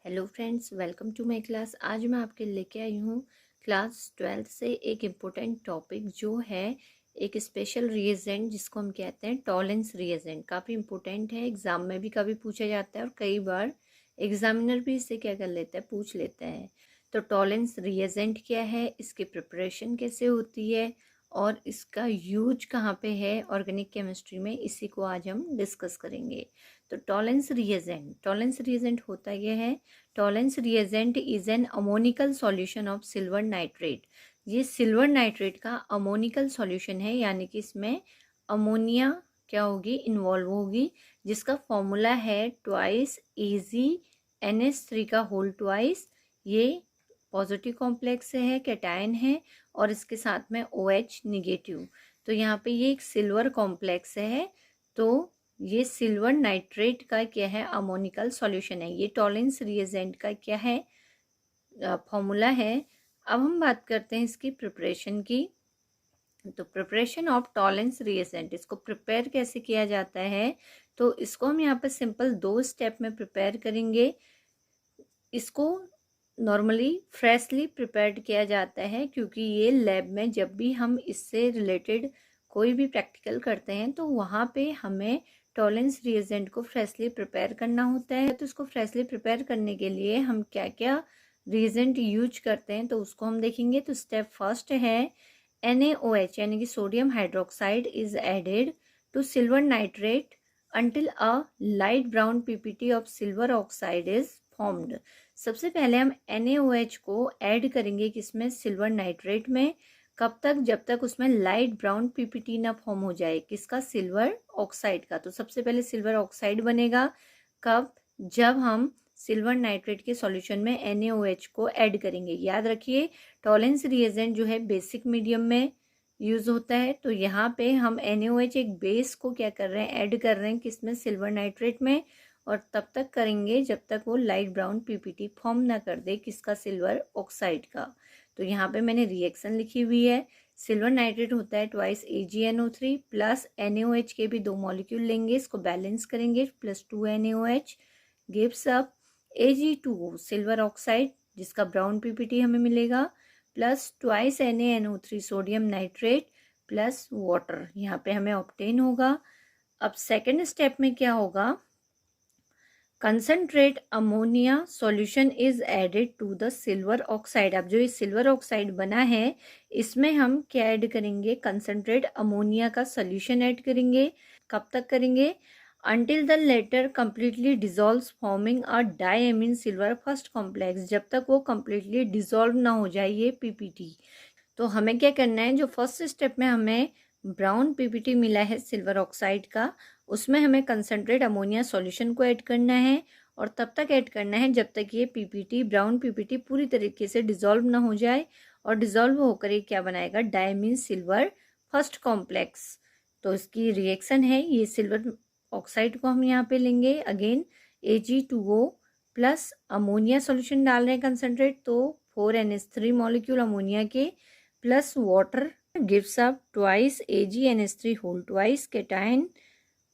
Hello friends, welcome to my class. आज मैं आपके लेके आई हूँ क्लास 12th से एक इम्पोर्टेंट टॉपिक जो है एक स्पेशल रिएजेंट जिसको हम कहते हैं टॉलेंस रिएजेंट। काफ़ी इम्पोर्टेंट है, एग्ज़ाम में भी कभी पूछा जाता है और कई बार एग्जामिनर भी इससे क्या कर लेता है, पूछ लेता है। तो टॉलेंस रिएजेंट क्या है, इसकी प्रिपरेशन कैसे होती है और इसका यूज कहाँ पे है ऑर्गेनिक केमिस्ट्री में, इसी को आज हम डिस्कस करेंगे। तो टॉलेंस रिएजेंट होता यह है, Tollens reagent is an ammoniacal solution of silver nitrate. ये सिल्वर नाइट्रेट का अमोनिकल सॉल्यूशन है, यानी कि इसमें अमोनिया क्या होगी, इन्वॉल्व होगी, जिसका फॉर्मूला है ट्वाइस AgNH3 का होल ट्वाइस। ये पॉजिटिव कॉम्प्लेक्स है, कैटायन है, और इसके साथ में OH निगेटिव। तो यहाँ पे ये एक सिल्वर कॉम्प्लेक्स है, तो ये सिल्वर नाइट्रेट का क्या है, अमोनिकल सॉल्यूशन है। ये टॉलेंस रिएजेंट का क्या है, फॉर्मूला है। अब हम बात करते हैं इसकी प्रिपरेशन की। तो प्रिपरेशन ऑफ टॉलेंस रिएजेंट, इसको प्रिपेयर कैसे किया जाता है, तो इसको हम यहाँ पर सिंपल 2 स्टेप में प्रिपेयर करेंगे। इसको नॉर्मली फ्रेशली प्रिपेयर्ड किया जाता है, क्योंकि ये लैब में जब भी हम इससे रिलेटेड कोई भी प्रैक्टिकल करते हैं तो वहाँ पे हमें टॉलेंस रिएजेंट को फ्रेशली प्रिपेयर करना होता है। तो इसको फ्रेशली प्रिपेयर करने के लिए हम क्या क्या रिएजेंट यूज करते हैं तो उसको हम देखेंगे। तो स्टेप फर्स्ट है NaOH यानी कि sodium hydroxide is added to silver nitrate until a light brown PPT of silver oxide is formed। सबसे पहले हम NaOH को ऐड करेंगे किसमें, सिल्वर नाइट्रेट में। कब तक, जब तक उसमें लाइट ब्राउन PPT ना फॉर्म हो जाए, किसका, सिल्वर ऑक्साइड का। तो सबसे पहले सिल्वर ऑक्साइड बनेगा कब, जब हम सिल्वर नाइट्रेट के सॉल्यूशन में NaOH को ऐड करेंगे। याद रखिए, टॉलेंस रिएजेंट जो है बेसिक मीडियम में यूज़ होता है। तो यहाँ पे हम NaOH एक बेस को क्या कर रहे हैं, ऐड कर रहे हैं किसमें, सिल्वर नाइट्रेट में। और तब तक करेंगे जब तक वो लाइट ब्राउन PPT फॉर्म ना कर दे, किसका, सिल्वर ऑक्साइड का। तो यहाँ पे मैंने रिएक्शन लिखी हुई है। सिल्वर नाइट्रेट होता है ट्वाइस AgNO3 प्लस NaOH के भी 2 मॉलिक्यूल लेंगे, इसको बैलेंस करेंगे, plus 2 NaOH gives up Ag2O silver oxide, जिसका ब्राउन PPT हमें मिलेगा, plus twice NaNO3 sodium nitrate plus water, यहाँ पे हमें ऑब्टेन होगा। अब सेकेंड स्टेप में क्या होगा, concentrate ammonia solution is added to the silver oxide. अब जो ये सिल्वर ऑक्साइड बना है इसमें हम क्या ऐड करेंगे, कंसनट्रेट अमोनिया का सॉल्यूशन ऐड करेंगे। कब तक करेंगे, until the latter completely dissolves forming a diamine silver first complex, जब तक वो completely dissolve ना हो जाए ये PPT। तो हमें क्या करना है, जो फर्स्ट स्टेप में हमें ब्राउन PPT मिला है सिल्वर ऑक्साइड का, उसमें हमें कंसनट्रेट अमोनिया सॉल्यूशन को ऐड करना है, और तब तक ऐड करना है जब तक ये PPT ब्राउन PPT पूरी तरीके से डिज़ोल्व ना हो जाए। और डिज़ोल्व होकर ये क्या बनाएगा, डायमीन सिल्वर फर्स्ट कॉम्प्लेक्स। तो इसकी रिएक्शन है, ये सिल्वर ऑक्साइड को हम यहाँ पे लेंगे, again Ag2O plus ammonia solution डाल रहे हैं कंसनट्रेट, तो 4NH3 मॉलिक्यूल अमोनिया के plus water gives up twice AgNH3 whole twice, cation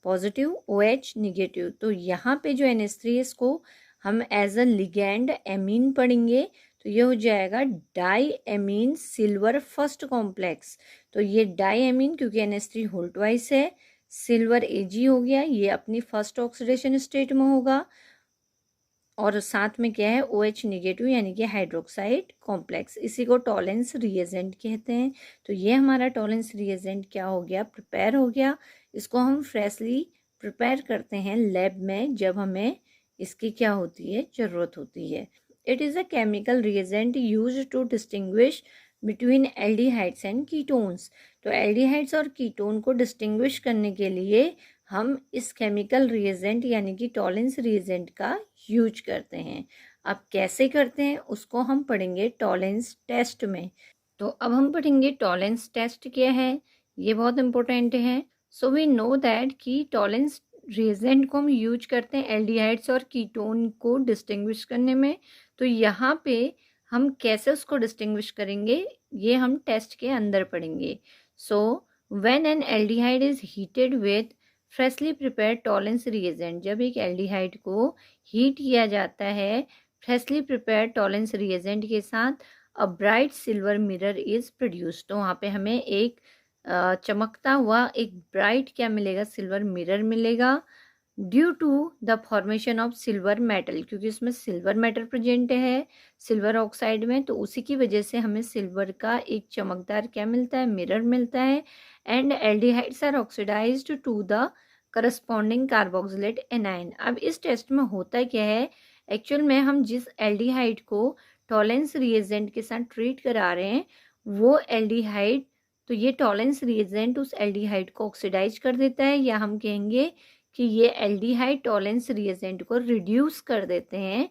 positive OH negative. तो यहाँ पे जो NH3 है इसको हम एज अ लिगैंड एमीन पढ़ेंगे, तो ये हो जाएगा di amine silver first complex. तो ये डाई एमीन क्योंकि NH3 होल ट्वाइस है, सिल्वर Ag हो गया, ये अपनी फर्स्ट ऑक्सीडेशन स्टेट में होगा, और साथ में क्या है, OH निगेटिव यानी कि हाइड्रोक्साइड कॉम्प्लेक्स। इसी को टॉलेंस रिएजेंट कहते हैं। तो ये हमारा टॉलेंस रिएजेंट क्या हो गया, प्रिपेयर हो गया। इसको हम फ्रेशली प्रिपेयर करते हैं लैब में जब हमें इसकी क्या होती है, ज़रूरत होती है। It is a chemical reagent use to distinguish between aldehydes and ketones. तो एल्डिहाइड्स और कीटोन को डिस्टिंग्विश करने के लिए हम इस केमिकल रिएजेंट यानी कि टॉलेंस रिएजेंट का यूज करते हैं। अब कैसे करते हैं उसको हम पढ़ेंगे टॉलेंस टेस्ट में। तो अब हम पढ़ेंगे टॉलेंस टेस्ट क्या है, ये बहुत इंपॉर्टेंट है। सो वी नो दैट कि टॉलेंस रिएजेंट को हम यूज करते हैं एल्डिहाइड्स और कीटोन को डिस्टिंग्विश करने में। तो यहाँ पे हम कैसे उसको डिस्टिंग्विश करेंगे ये हम टेस्ट के अंदर पढ़ेंगे। So when an aldehyde is heated with freshly prepared Tollens reagent, जब एक एल्डिहाइड को हीट किया जाता है फ्रेशली प्रिपेयर टॉलेंस रिएजेंट के साथ a bright silver mirror is produce. तो वहाँ पे हमें एक चमकता हुआ एक ब्राइट क्या मिलेगा, सिल्वर मिरर मिलेगा, due to the formation of silver metal, क्योंकि उसमें सिल्वर मेटल प्रेजेंट है सिल्वर ऑक्साइड में, तो उसी की वजह से हमें सिल्वर का एक चमकदार क्या मिलता है, मिरर मिलता है। And aldehydes are oxidised to the corresponding carboxylate anion. अब इस टेस्ट में होता क्या है, एक्चुअल में हम जिस एल्डिहाइड को टॉलेंस रिएजेंट के साथ ट्रीट करा रहे हैं वो एल्डिहाइड, तो ये टॉलेंस रिएजेंट उस एल्डिहाइड को ऑक्सीडाइज कर देता है, या हम कहेंगे कि ये एल्डिहाइड टॉलेंस रिएजेंट को रिड्यूस कर देते हैं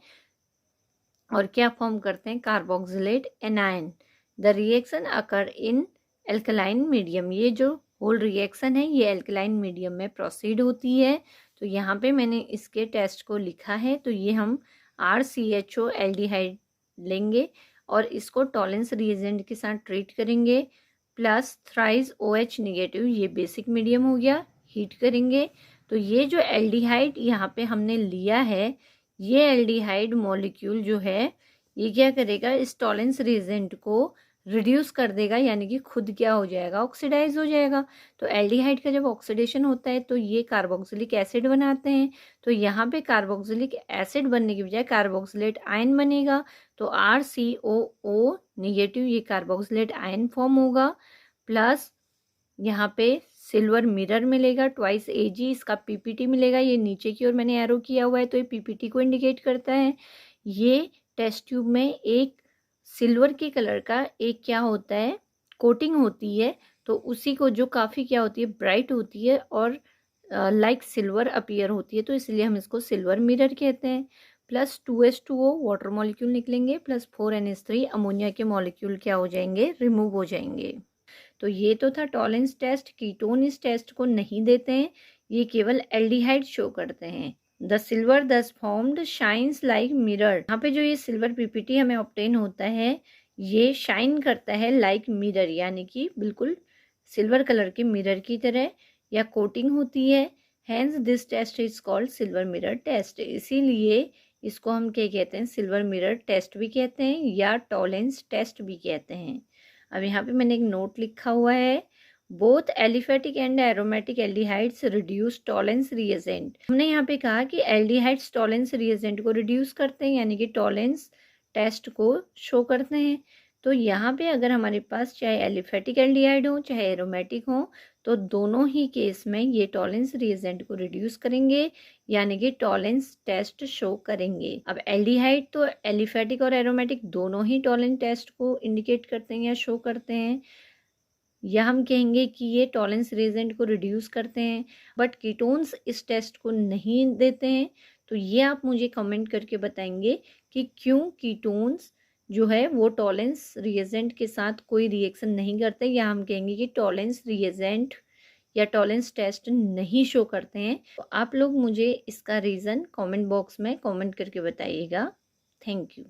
और क्या फॉर्म करते हैं, carboxylate anion. The reaction occur in alkaline medium. ये जो होल रिएक्शन है ये एल्कलाइन मीडियम में प्रोसीड होती है। तो यहाँ पे मैंने इसके टेस्ट को लिखा है, तो ये हम RCHO एल्डिहाइड लेंगे और इसको टॉलेंस रिएजेंट के साथ ट्रीट करेंगे, प्लस थ्राइस OH निगेटिव, ये बेसिक मीडियम हो गया, हीट करेंगे। तो ये जो एल्डिहाइड यहाँ पे हमने लिया है, ये एल्डिहाइड मॉलिक्यूल जो है ये क्या करेगा, इस टॉलेंस रिएजेंट को रिड्यूस कर देगा, यानी कि खुद क्या हो जाएगा, ऑक्सीडाइज हो जाएगा। तो एल्डिहाइड का जब ऑक्सीडेशन होता है तो ये कार्बोक्सिलिक एसिड बनाते हैं, तो यहाँ पे कार्बोक्सिलिक एसिड बनने की बजाय कार्बोक्सिलेट आयन बनेगा, तो RCOO निगेटिव, ये कार्बोक्सिलेट आयन फॉर्म होगा, प्लस यहाँ पे सिल्वर मिरर मिलेगा ट्वाइस Ag, इसका PPT मिलेगा, ये नीचे की ओर मैंने एरो किया हुआ है तो ये PPT को इंडिकेट करता है। ये टेस्ट ट्यूब में एक सिल्वर के कलर का एक क्या होता है, कोटिंग होती है, तो उसी को जो काफ़ी क्या होती है, ब्राइट होती है और लाइक सिल्वर अपीयर होती है, तो इसलिए हम इसको सिल्वर मिरर कहते हैं। प्लस 2H2O वाटर मॉलिक्यूल निकलेंगे, प्लस 4NH3 अमोनिया के मॉलिक्यूल क्या हो जाएंगे, रिमूव हो जाएंगे। तो ये तो था टॉलेंस टेस्ट। कीटोन इस टेस्ट को नहीं देते हैं, ये केवल एल्डिहाइड शो करते हैं। द सिल्वर दस फॉर्म्ड शाइन्स लाइक मिरर। यहाँ पे जो ये सिल्वर PPT हमें ऑब्टेन होता है ये शाइन करता है लाइक मिरर, यानी कि बिल्कुल सिल्वर कलर के मिरर की तरह या कोटिंग होती है। Hence this test is called silver mirror test. इसीलिए इसको हम क्या कहते हैं, सिल्वर मिरर टेस्ट भी कहते हैं या टॉलेंस टेस्ट भी कहते हैं। अब यहाँ पे मैंने एक नोट लिखा हुआ है, both aliphatic and aromatic aldehydes reduce Tollens reagent. हमने यहाँ पे कहा कि एल्डिहाइड्स टॉलेंस रिएजेंट को रिड्यूस करते हैं, यानी कि टॉलेंस टेस्ट को शो करते हैं। तो यहाँ पे अगर हमारे पास चाहे एलिफेटिक एल्डिहाइड हो चाहे एरोमेटिक हो, तो दोनों ही केस में ये टॉलेंस रिएजेंट को रिड्यूस करेंगे, यानी कि टॉलेंस टेस्ट शो करेंगे। अब एल्डिहाइड तो एलिफेटिक और एरोमेटिक दोनों ही टॉलेंस टेस्ट को इंडिकेट करते हैं या शो करते हैं, या हम कहेंगे कि ये टॉलेंस रिएजेंट को रिड्यूस करते हैं, बट कीटोन्स इस टेस्ट को नहीं देते हैं। तो ये आप मुझे कमेंट करके बताएंगे कि क्यों कीटोन्स जो है वो टॉलेंस रिएजेंट के साथ कोई रिएक्शन नहीं करते, या हम कहेंगे कि टॉलेंस रिएजेंट या टॉलेंस टेस्ट नहीं शो करते हैं। तो आप लोग मुझे इसका रीज़न कमेंट बॉक्स में कमेंट करके बताइएगा। Thank you.